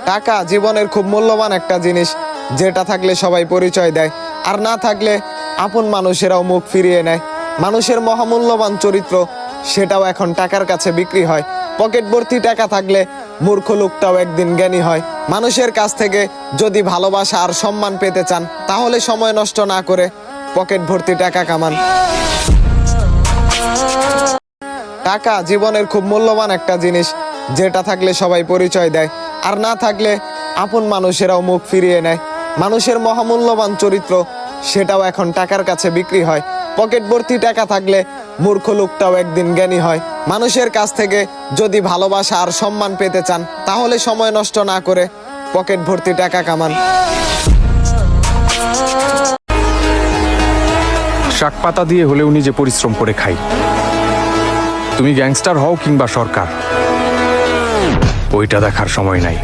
টাকা জীবনের খুব মূল্যবান একটা জিনিস, যেটা থাকলে সবাই পরিচয় দেয়, আর না থাকলে আপন মানুষেরাও মুখ ফিরিয়ে নেয়। মানুষের মহামূল্যবান চরিত্র, সেটাও এখন টাকার কাছে বিক্রি হয়। পকেট ভর্তি টাকা থাকলে মূর্খ লোকটাও একদিন জ্ঞানী হয়। মানুষের কাছ থেকে যদি ভালোবাসা আর সম্মান পেতে চান, তাহলে সময় নষ্ট না করে পকেট ভর্তি টাকা কামান। টাকা জীবনের খুব মূল্যবান একটা জিনিস, যেটা থাকলে সবাই পরিচয় দেয়, আর না থাকলে আপন মানুষেরাও মুখ ফিরিয়ে নেয়। মানুষের মহামূল্যবান চরিত্র, সেটাও এখন টাকার কাছে বিক্রি হয়। পকেট ভর্তি টাকা থাকলে মূর্খ লোকটাও একদিন জ্ঞানী হয়। মানুষের কাছ থেকে যদি ভালোবাসা আর সম্মান পেতে চান, তাহলে সময় নষ্ট না করে পকেট ভর্তি টাকা কামান। শাক পাতা দিয়ে হলেও নিজে পরিশ্রম করে খাই। তুমি গ্যাংস্টার হও কিংবা সরকার, ওইটা দেখার সময় নাই।